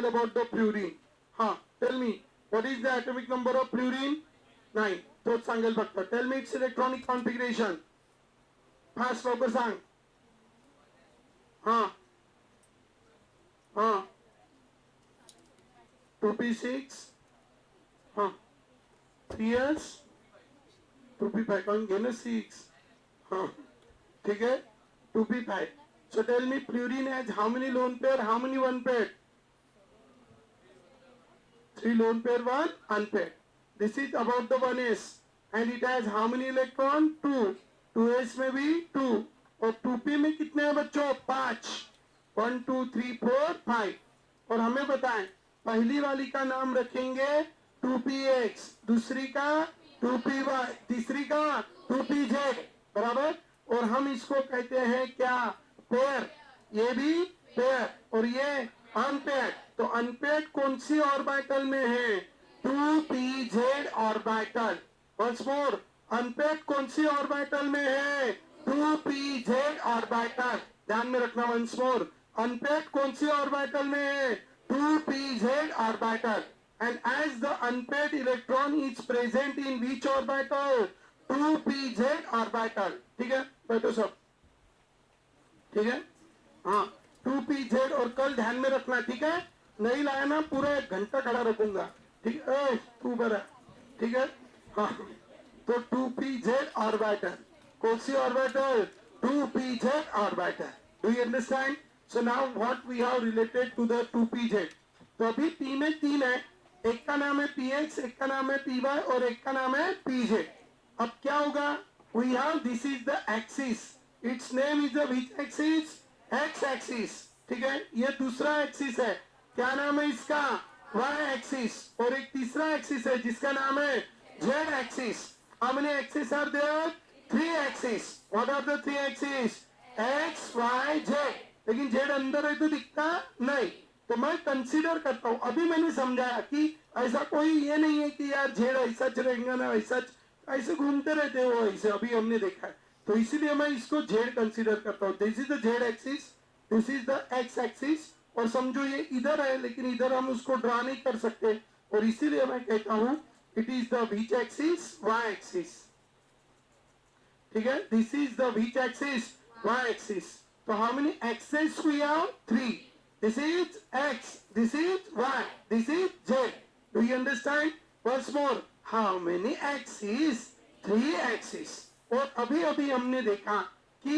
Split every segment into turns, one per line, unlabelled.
about the fluorine. Tell me, what is the atomic number of fluorine? 9. तोच सांगेल फक्त. Tell me its electronic configuration. Fast लवकर सांग. हाँ 2p6 हाँ 3s 2p5 कौन घे ना 6 हाँ ठीक है 2p5. So tell me fluorine has how many lone pair, how many one pair? 3 lone pair, 1 unpaired. This is about the 1s and it has how many electron? 2. 2s में भी 2 और 2p में कितने हैं बच्चों? 5. 1 2 3 4 5. और हमें बताएं पहली वाली का नाम रखेंगे 2px, दूसरी का 2py, तीसरी का 2pz, बराबर. और हम इसको कहते हैं क्या? पेयर. ये भी पेयर और ये अनपेयर. तो अनपेयर कौन सी ऑर्बिटल में है? 2pz orbital. Once more, unpair कौन सी ऑर्बिटल में है? 2pz orbital. ध्यान में रखना. वंस मोर, अनपेयर कौन सी ऑर्बिटल में है? 2pz orbital. And as the unpaired electron is present in which orbital? 2pz orbital. ठीक है बैठो सब. ठीक है 2pz. और कल ध्यान में रखना, ठीक है? नहीं लाया ना पूरा 1 घंटा खड़ा रखूंगा. ठीक है तू बरा. ठीक है तो 2pz orbital. कौन सी orbital? 2pz orbital. Do you understand? So now what we have related to the 2pz. तो अभी p में 3 है. एक का नाम है px, एक का नाम है py और एक का नाम है pz. अब क्या होगा? We have this is the axis. Its name is the which axis? X axis. ठीक है ये दूसरा एक्सिस है. क्या नाम है इसका? Y axis. और एक तीसरा एक्सिस है जिसका नाम है Z axis. How many axes are there? 3 axes. What are the 3 axes? X, Y, Z. लेकिन जेड अंदर है तो दिखता नहीं. तो मैं कंसीडर करता हूं. अभी मैंने समझाया कि ऐसा कोई ये नहीं है कि यार जेड ऐसा रहेगा ना ऐसा, ऐसे घूमते रहते हो ऐसे. अभी हमने देखा है तो इसीलिए मैं इसको जेड कंसीडर करता हूं. This is the Z axis, this is the X axis. और समझो ये इधर है लेकिन इधर हम उसको ड्रा नहीं कर सकते और इसीलिए मैं कहता हूं it is the which axis? Y axis. ठीक है this is the which axis? Y axis. So how many axes we have? 3. This is x, this is y, this is z. Do you understand? Once more, how many axes? 3 axes. और अभी अभी हमने देखा कि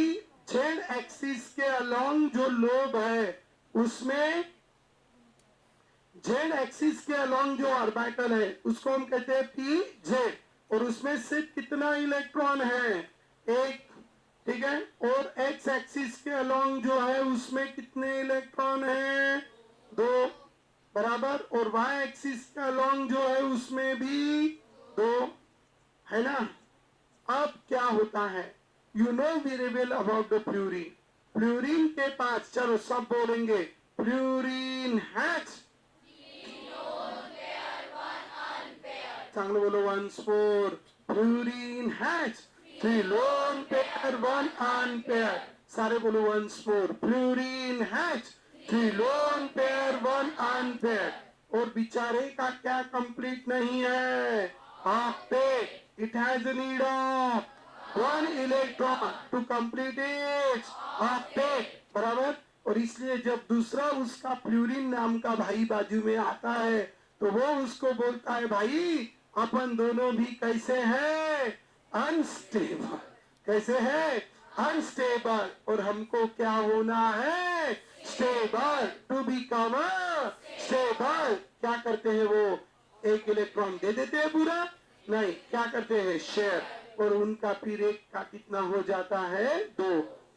z axis के along जो lobe है उसमें z axis के along जो ऑर्बिटल है उसको हम कहते हैं pz. और उसमें सिर्फ कितना इलेक्ट्रॉन है? 1. ठीक है और एक्स एक्सिस के अलोंग जो है उसमें कितने इलेक्ट्रॉन हैं? 2, बराबर. और वाई एक्सिस के अलोंग जो है उसमें भी 2 है ना. अब क्या होता है? You know very well about the fluorine. Fluorine के पास, चलो सब बोलेंगे, फ्लोरीन हैज चांगलं बोलो. Once more, fluorine has 3 lone pair, 1 unpaired. सारे बोलो once more. Fluorine has 3 lone pair, 1 unpaired. और बेचारे का क्या कंप्लीट नहीं है? octet. It has a need of 1 electron to complete its octet. बराबर. और इसलिए जब दूसरा उसका फ्लोरीन नाम का भाई बाजू में आता है तो वो उसको बोलता है भाई अपन दोनों भी कैसे हैं? अनस्टेबल. कैसे है? अनस्टेबल. और हमको क्या होना है? स्टेबल. To become stable. क्या करते हैं वो? 1 इलेक्ट्रॉन दे देते हैं पूरा? नहीं. क्या करते हैं? शेयर. और उनका फिर एक का कितना हो जाता है? 2.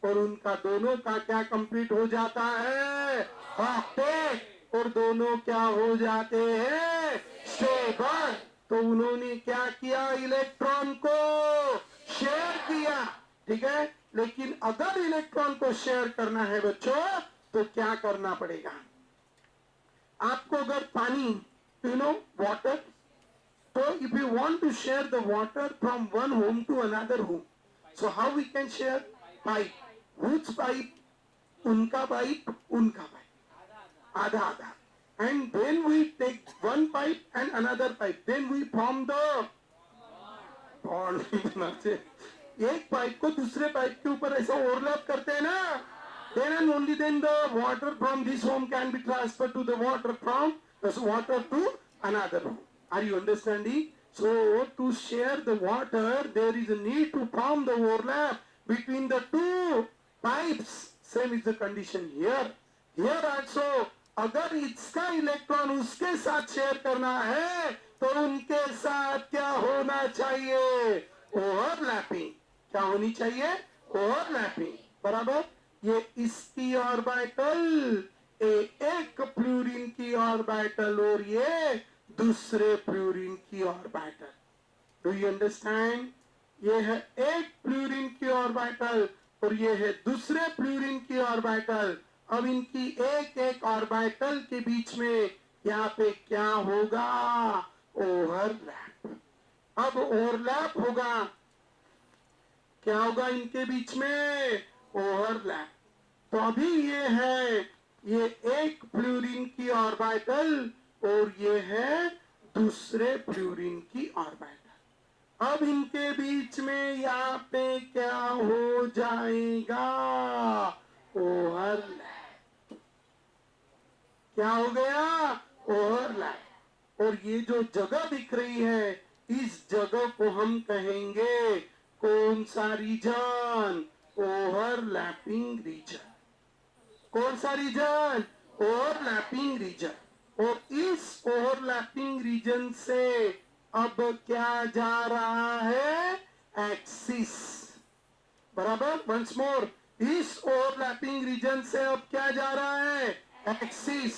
और उनका दोनों का क्या कंप्लीट हो जाता है? ऑक्टेट. और दोनों क्या हो जाते हैं? स्टेबल. तो उन्होंने क्या किया? इलेक्ट्रॉन को शेयर किया. ठीक है लेकिन अगर इलेक्ट्रॉन को शेयर करना है बच्चों तो क्या करना पड़ेगा आपको? अगर पानी, यू नो वाटर, तो if you want to share the water from one home to another home, so how we can share? Pipe. Which pipe? उनका पाइप, उनका पाइप. आधा आधा. and then we take one pipe and another pipe, then we form the bond. एक pipe को दूसरे pipe के ऊपर ऐसा ओवरलैप करते हैं ना, then and only then the water from this home can be transferred to the water from this water to another home. Are you understanding? So to share the water, there is a need to form the overlap between the two pipes. Same is the condition here. Here also, अगर इसका electron उसके साथ share करना है तो उनके साथ क्या होना चाहिए? ओवरलैपिंग. क्या होनी चाहिए? ओवरलैपिंग. बराबर. ये इसकी ऑर्बिटल, एक फ्लोरीन की ऑर्बिटल और ये दूसरे फ्लोरीन की ऑर्बिटल. Do you understand? ये है एक फ्लोरीन की ऑर्बिटल और ये है दूसरे फ्लोरीन की ऑर्बिटल. अब इनकी एक एक ऑर्बिटल के बीच में यहाँ पे क्या होगा? ओवरलैप. अब ओवरलैप होगा. क्या होगा इनके बीच में? ओवरलैप. तो अभी ये है, ये एक फ्लोरीन की ऑर्बिटल और ये है दूसरे फ्लोरीन की ऑर्बिटल. अब इनके बीच में यहाँ पे क्या हो जाएगा? ओवरलैप. क्या हो गया? ओवरलैप. और ये जो जगह दिख रही है, इस जगह को हम कहेंगे कौन सा रीजन? Overlapping reason. कौन सा रीजन? Overlapping region. और इस ओवरलैपिंग रीजन से अब क्या जा रहा है? एक्सिस. बराबर. वंस मोर, इस ओवरलैपिंग रीजन से अब क्या जा रहा है? एक्सिस.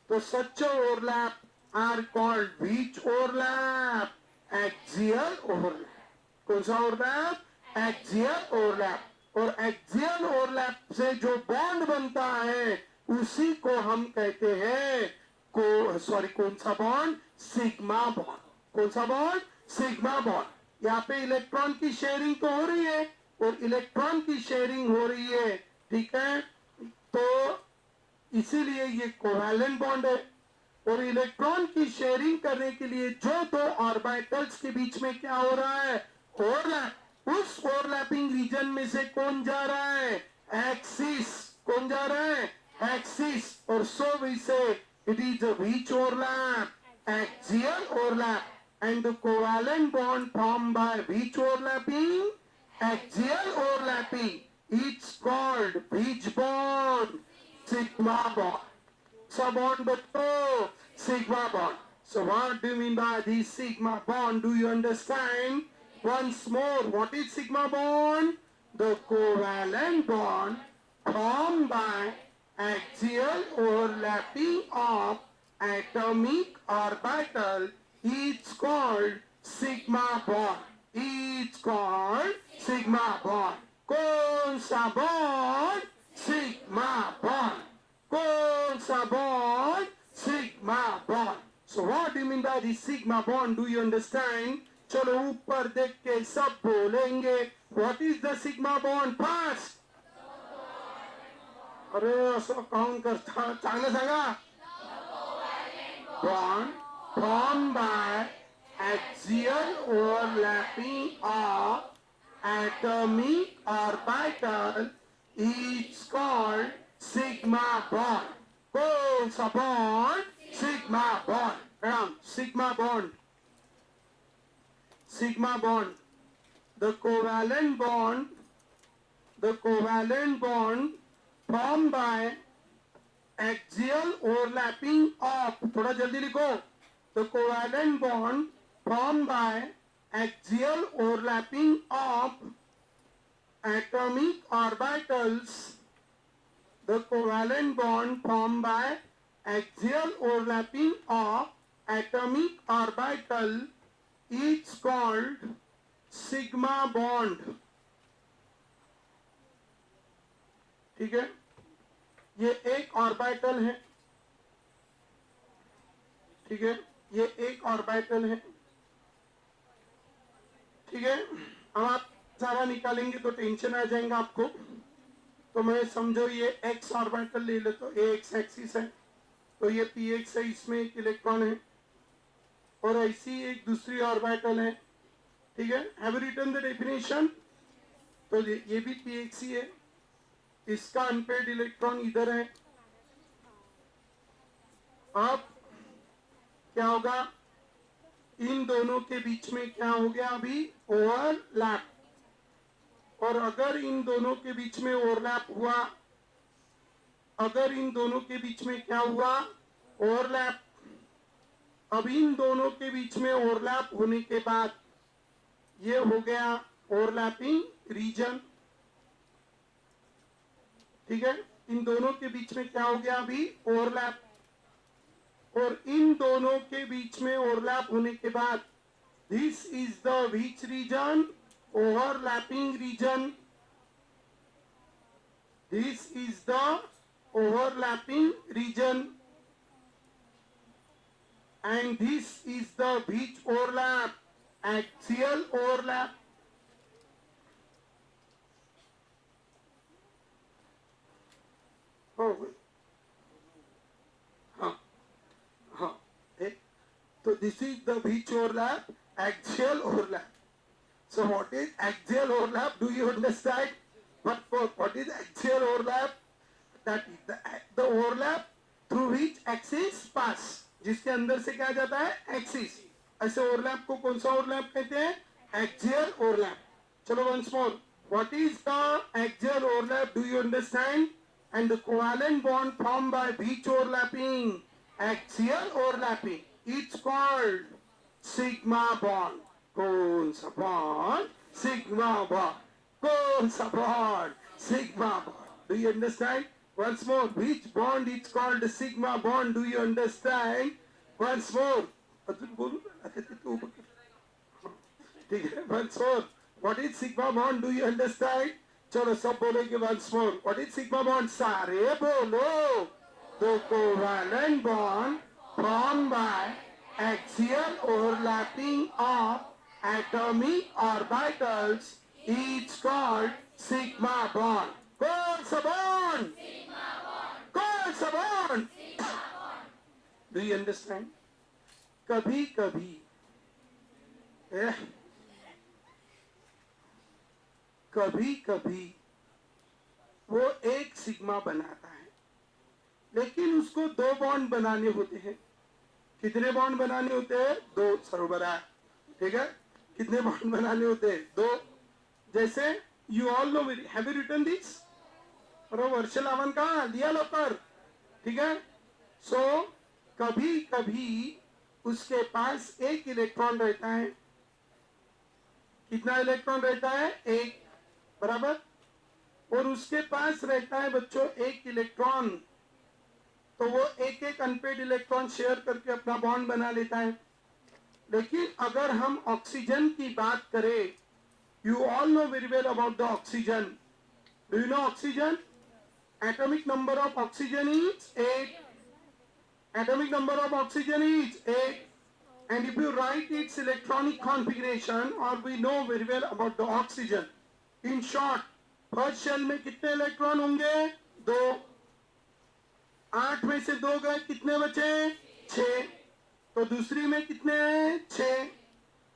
तो such overlap are called which overlap? Axial overlap. कौन सा ओवरलैप? Axial overlap. और एक्सियल ओवरलैप से जो बॉन्ड बनता है उसी को हम कहते हैं कौन सा बॉन्ड? Sigma bond. कौन सा बॉन्ड? Sigma bond. यहाँ पे इलेक्ट्रॉन की शेयरिंग तो हो रही है और इलेक्ट्रॉन की शेयरिंग हो रही है. ठीक है. तो इसीलिए ये कोवैलेंट बॉन्ड है. और इलेक्ट्रॉन की शेयरिंग करने के लिए जो दो ऑर्बिटल्स के बीच में क्या हो रहा है? ओवरलैप. उस ओवरलैपिंग रीजन में से कौन जा रहा है? एक्सिस. कौन जा रहा है? एक्सिस. और सो वी से it is a which overlap? Axial overlap. and the covalent bond formed by which overlapping? Axial overlapping. It's called which bond? Sigma bond. So bond bachcho, sigma bond. So what do you mean by this sigma bond? Do you understand? Once more, what is sigma bond? The covalent bond formed by axial overlapping of atomic orbital is called sigma bond. It's called sigma bond. कौन सा bond? Sigma bond. कौन सा bond? Sigma bond. So what do you mean by this sigma bond? Do you understand? चलो ऊपर देख के सब बोलेंगे. What is the sigma bond? First. अरे असं काउंट करता चांगलं सांगा. Bond formed by axial overlapping of atomic orbital is called sigma bond. कौन सा bond? Sigma bond. Ram, sigma bond. Sigma bond. The covalent bond formed by axial overlapping of, थोड़ा जल्दी लिखो. The covalent bond formed by axial overlapping of atomic orbitals. The covalent bond formed by axial overlapping of atomic orbital is called sigma bond. ठीक है. ये एक orbital है. ठीक है. ये एक ऑर्बिटल है. ठीक है. अब आप सारा निकालेंगे तो टेंशन आ जाएगा आपको. तो मैं समझो ये एक्स ऑर्बिटल ले लो तो ये एक्स एक्सिस है. तो ये px है, इसमें एक इलेक्ट्रॉन है और ऐसी एक दूसरी ऑर्बिटल है, ठीक है। Have you written the definition? तो ये भी px ही है, इसका अनपेयर्ड इलेक्ट्रॉन इधर है। अब क्या होगा, इन दोनों के बीच में क्या हो गया अभी, ओवरलैप। और अगर इन दोनों के बीच में ओवरलैप हुआ, अगर इन दोनों के बीच में क्या हुआ, ओवरलैप। अब इन दोनों के बीच में ओवरलैप होने के बाद ये हो गया ओवरलैपिंग रीजन, ठीक है। इन दोनों के बीच में क्या हो गया अभी, ओवरलैप। और इन दोनों के बीच में ओवरलैप होने के बाद this is the which region, overlapping region. This is the overlapping region, and this is the which overlap, axial overlap. Oh, हाँ हाँ, so this is the which overlap, axial overlap. So what is axial overlap? Do you understand? What is axial overlap? That is the overlap through which axis pass, जिसके अंदर से क्या जाता है, axis. ऐसे overlap को कौन सा ओवरलैप कहते हैं, एक्सियल ओवरलैप। चलो once more, what is the axial overlap, do you understand? And the covalent bond form by which overlapping, axial overlapping, it's called sigma bond. कौन सा बॉन्ड, सिग्मा बॉन्ड। कौन सा bond, sigma bond. Do you understand? Once more, which bond is called sigma bond? Do you understand? Once more. ठीक है, once more. What is sigma bond? Do you understand? चलो सब बोलेंगे once more. What is sigma bond? सारे बोलो. The covalent bond formed by axial overlapping of atomic orbitals is called sigma bond. कौन सा bond? कौन सा बॉन्ड? Do you understand? कभी कभी कभी कभी वो एक सिग्मा बनाता है, लेकिन उसको दो बॉन्ड बनाने होते हैं। कितने बॉन्ड बनाने होते हैं, दो। सरोबरा, ठीक है। कितने बॉन्ड बनाने होते हैं, दो। जैसे you all know, have you written this? वर्ष लावन का लिया लो पर, ठीक है। सो कभी कभी उसके पास एक इलेक्ट्रॉन रहता है। कितना इलेक्ट्रॉन रहता है, एक, बराबर। और उसके पास रहता है बच्चों एक इलेक्ट्रॉन, तो वो एक एक अनपेड इलेक्ट्रॉन शेयर करके अपना बॉन्ड बना लेता है। लेकिन अगर हम ऑक्सीजन की बात करें, you all no very well about the oxygen. Do you know oxygen? Atomic number of oxygen is 8. Atomic number of oxygen is 8. And if you write its electronic configuration, or we know very well about the oxygen. In short, first shell में कितने electron होंगे, 2। 8 में से 2 गए, कितने बचे, 6। तो दूसरी में कितने हैं, 6।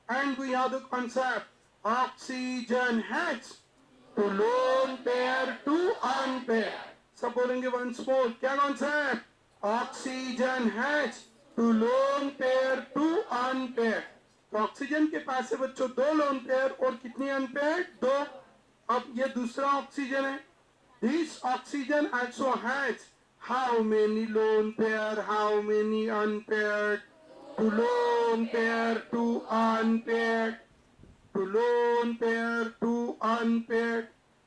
And we have the concept, oxygen has to lone pair to unpair. सब बोलेंगे once more, क्या concept, oxygen has two lone pair two unpair. तो ऑक्सीजन के पास है बच्चों 2 लोन पेयर और कितनी अनपेयर, 2। अब ये दूसरा ऑक्सीजन है, this oxygen also has how many lone pair, how many unpaired, two lone pair two unpaired, two lone pair two unpaired,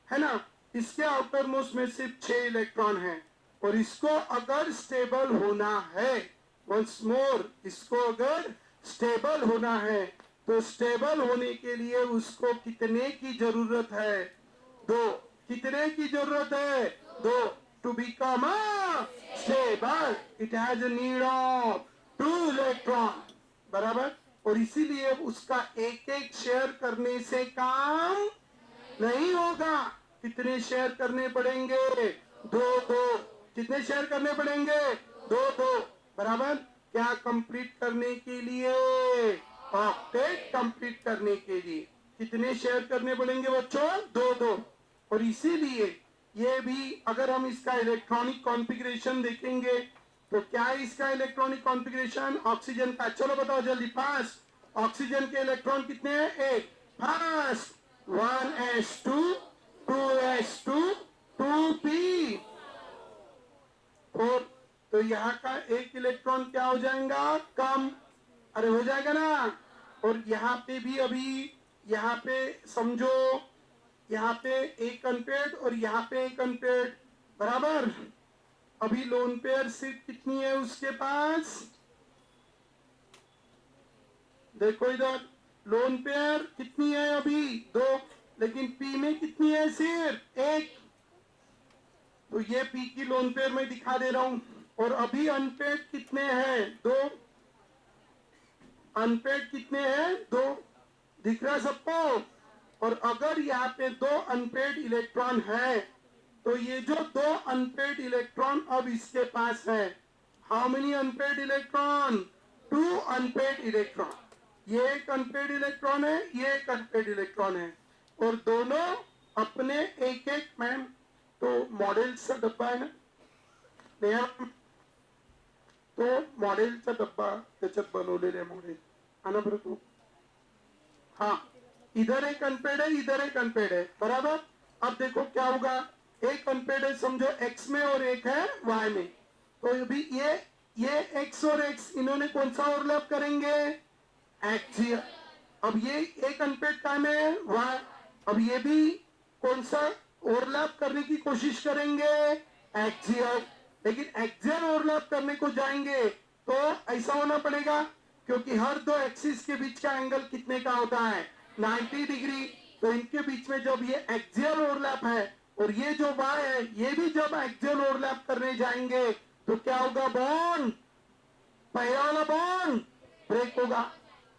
है ना। इसके आउटर मोस्ट में सिर्फ 6 इलेक्ट्रॉन हैं। और इसको अगर स्टेबल होना है, वंस मोर, इसको अगर स्टेबल होना है, तो स्टेबल होने के लिए उसको कितने की जरूरत है, 2। कितने की जरूरत है, 2। To become stable it has a need of 2 electron, बराबर। और इसीलिए उसका एक एक शेयर करने से काम नहीं होगा। कितने शेयर करने पड़ेंगे, 2 2। कितने शेयर करने पड़ेंगे, दो दो बराबर क्या कंप्लीट करने के लिए ऑक्टेट कंप्लीट करने के लिए कितने शेयर करने पड़ेंगे बच्चों दो दो और इसीलिए ये भी अगर हम इसका इलेक्ट्रॉनिक कॉन्फ़िगरेशन देखेंगे तो क्या है इसका इलेक्ट्रॉनिक कॉन्फ़िगरेशन ऑक्सीजन का चलो बताओ जल्दी फास्ट ऑक्सीजन के इलेक्ट्रॉन कितने हैं एक फास्ट 1s2 2s2 2p 4 तो यहाँ का एक इलेक्ट्रॉन क्या हो जाएगा कम अरे हो जाएगा ना और यहाँ पे भी अभी यहाँ पे समझो यहाँ पे एक अनपेड और यहाँ पे एक अनपेड बराबर अभी लोन पेयर सिर्फ कितनी है उसके पास देखो इधर लोन पेयर कितनी है अभी दो लेकिन पी में कितनी है सिर्फ एक तो ये पी की लोन पेयर में दिखा दे रहा हूं और अभी अनपेड कितने हैं दो अनपेड कितने हैं दो दिख रहा सबको और अगर यहाँ पे दो अनपेड इलेक्ट्रॉन है तो ये जो दो अनपेड इलेक्ट्रॉन अब इसके पास है how many unpaired electron two unpaired electron ये एक अनपेड इलेक्ट्रॉन है ये एक अनपेड इलेक्ट्रॉन है और दोनों अपने एक एक मैम तो मॉडेलचा डब्बा आहे ना तो मॉडेलचा डब्बा त्याच्यात बनवलेले मॉडेल आना बरं तो हाँ इधर एक अनपेड है इधर एक अनपेड है बराबर अब देखो क्या होगा एक अनपेड है समझो x में और एक है y में तो अभी ये x और x इन्होंने कौन सा ओवरलैप करेंगे एक्सियल अब ये एक अनपेड का है y अब ये भी कौन सा ओवरलैप करने की कोशिश करेंगे एक्सियल लेकिन एक्सियल ओवरलैप करने को जाएंगे तो ऐसा होना पड़ेगा क्योंकि हर दो एक्सिस के बीच का एंगल कितने का होता है 90 डिग्री तो इनके बीच में जब ये एक्सियल ओवरलैप है और ये जो y है ये भी जब एक्सियल ओवरलैप करने जाएंगे तो क्या होगा बॉन्ड पहला वाला बॉन्ड ब्रेक होगा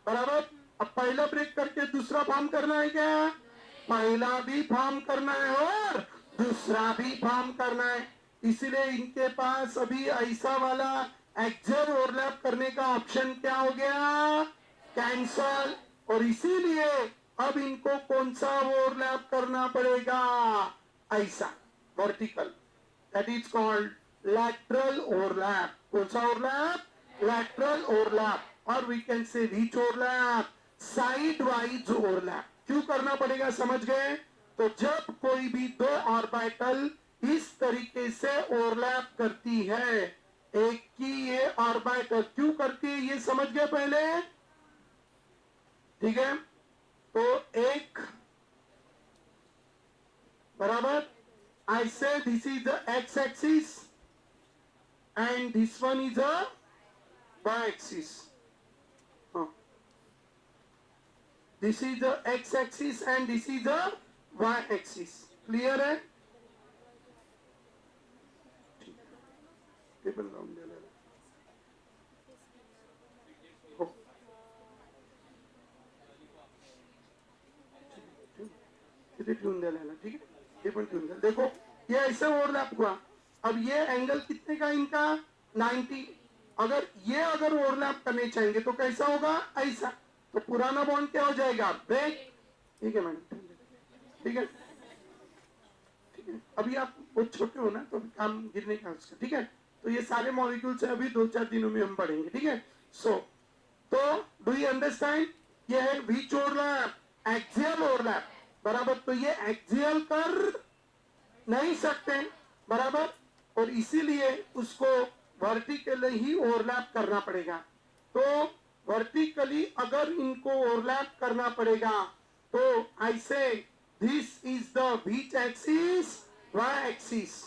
बराबर अब पहला ब्रेक करके दूसरा फॉर्म करना है क्या पहला भी फॉर्म करना है और दूसरा भी फॉर्म करना है इसलिए इनके पास अभी ऐसा वाला एक्सियल ओवरलैप करने का ऑप्शन क्या हो गया कैंसल और इसीलिए अब इनको कौन सा ओवरलैप करना पड़ेगा ऐसा vertical that is called lateral overlap कौन सा ओवरलैप लैटरल ओवरलैप और we can say which overlap side wise overlap क्यों करना पड़ेगा समझ गए तो जब कोई भी दो ऑर्बिटल इस तरीके से ओवरलैप करती है एक की ये ऑर्बिटल क्यों करती है ये समझ गए पहले ठीक है तो एक बराबर I say this is the X axis and this one is a Y axis this is the X axis and this is the Y axis clear है टेबल लावून द्यायला इथे ठेवून द्यायला ठीक है ये पण ठेवून द्या देखो ये ऐसे ओवरलैप हुआ अब ये एंगल कितने का इनका 90 अगर ये अगर ओवरलैप करने चाहेंगे तो कैसा होगा ऐसा तो पुराना बॉन्ड क्या हो जाएगा ब्रेक ठीक है मैडम ठीक है ठीक है अभी आप बहुत छोटे हो ना तो काम गिरने का उसका ठीक है तो ये सारे मॉलिक्यूल्स हैं अभी 2-4 दिनों में हम पढ़ेंगे ठीक है सो तो डू यू अंडरस्टैंड ये है व्हिच ओवरलैप एक्सियल ओवरलैप बराबर तो ये एक्सियल कर नहीं सकते बराबर और इसीलिए उसको वर्टिकली ही ओवरलैप करना पड़ेगा तो वर्टिकली अगर इनको ओवरलैप करना पड़ेगा तो ऐसे this is the which axis Y axis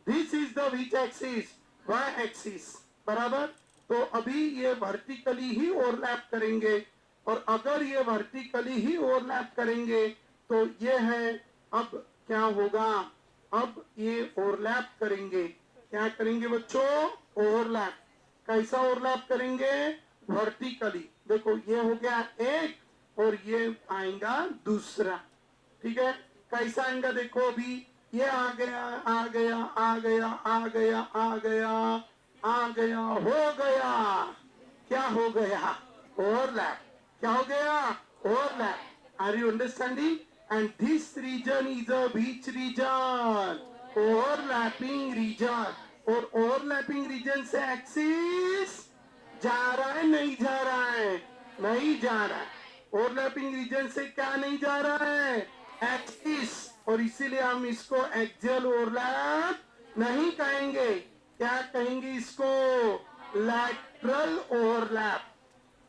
this is the which axis Y axis बराबर तो अभी ये वर्टिकली ही ओवरलैप करेंगे और अगर ये वर्टिकली ही ओवरलैप करेंगे तो ये है अब क्या होगा अब ये ओवरलैप करेंगे क्या करेंगे बच्चों ओवरलैप कैसा ओवरलैप करेंगे वर्टिकली देखो ये हो गया एक और ये आएगा दूसरा ठीक है कैसा आएगा देखो अभी ये आ गया आ गया आ गया आ गया आ गया आ गया, हो गया, क्या हो गया? ओवरलैप. क्या हो गया? Overlap. Are you understanding? And this region is a बीच रीजन, ओवरलैपिंग रीजन. और ओवरलैपिंग रीजन से एक्सिस जा रहा है, नहीं जा रहा है? नहीं जा रहा है. ओवरलैपिंग रीजन से क्या नहीं जा रहा है? एक्सिस. और इसीलिए हम इसको एक्सियल ओवरलैप नहीं कहेंगे. क्या कहेंगे इसको? Lateral overlap.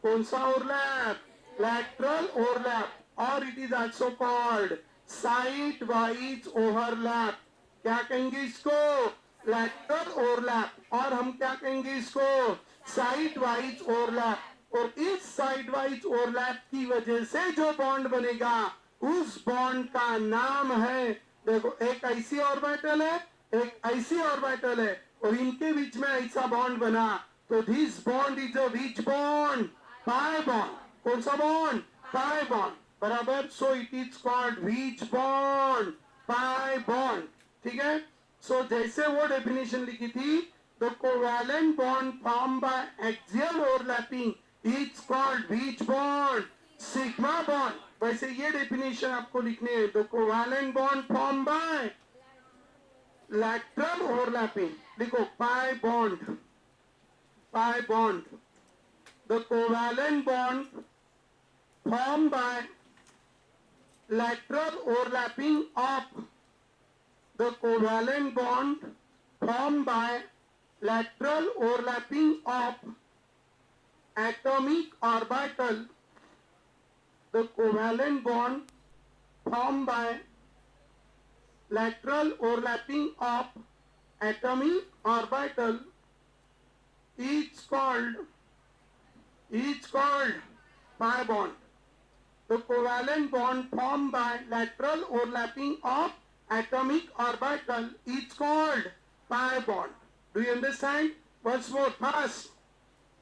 कौन सा ओवरलैप? Lateral overlap. और it is also called side wise overlap. क्या कहेंगे इसको? Lateral overlap. और हम क्या कहेंगे इसको? Side wise overlap. और इस साइड वाइज ओवरलैप की वजह से जो बॉन्ड बनेगा उस बॉन्ड का नाम है, देखो, एक ऐसी ऑर्बिटल है, एक ऐसी ऑर्बिटल है, और इनके बीच में ऐसा बॉन्ड बना, तो this bond is a which bond? Pi bond. कौन सा बॉन्ड? Pi bond. बराबर. So it is called which bond? Pi bond. ठीक है. सो जैसे वो डेफिनेशन लिखी थी, the covalent bond form by axial overlapping is called which bond? Sigma bond. वैसे ये डेफिनेशन आपको लिखनी है. The covalent bond form by lateral overlapping. लिखो pi bond. Pi bond. The covalent bond formed by lateral overlapping of the covalent bond formed by lateral overlapping of atomic orbital. The covalent bond formed by lateral overlapping of atomic orbital is called pi bond. The covalent bond formed by lateral overlapping of atomic orbital is called pi bond. Do you understand? Once more, fast.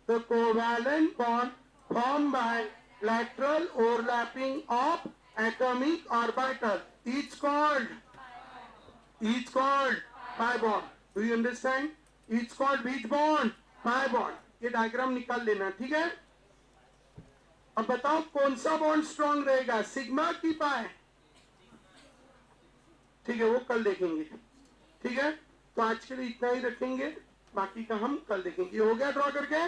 The covalent bond formed by lateral overlapping of atomic orbital is called pi bond. Do you understand? It's called which bond? Pi bond. ये diagram निकाल लेना. ठीक है. अब बताओ कौन सा bond strong रहेगा, सिग्मा की पाई? ठीक है, वो कल देखेंगे. ठीक है. तो आज के लिए इतना ही रखेंगे, बाकी का हम कल देखेंगे. ये हो गया ड्रॉ करके.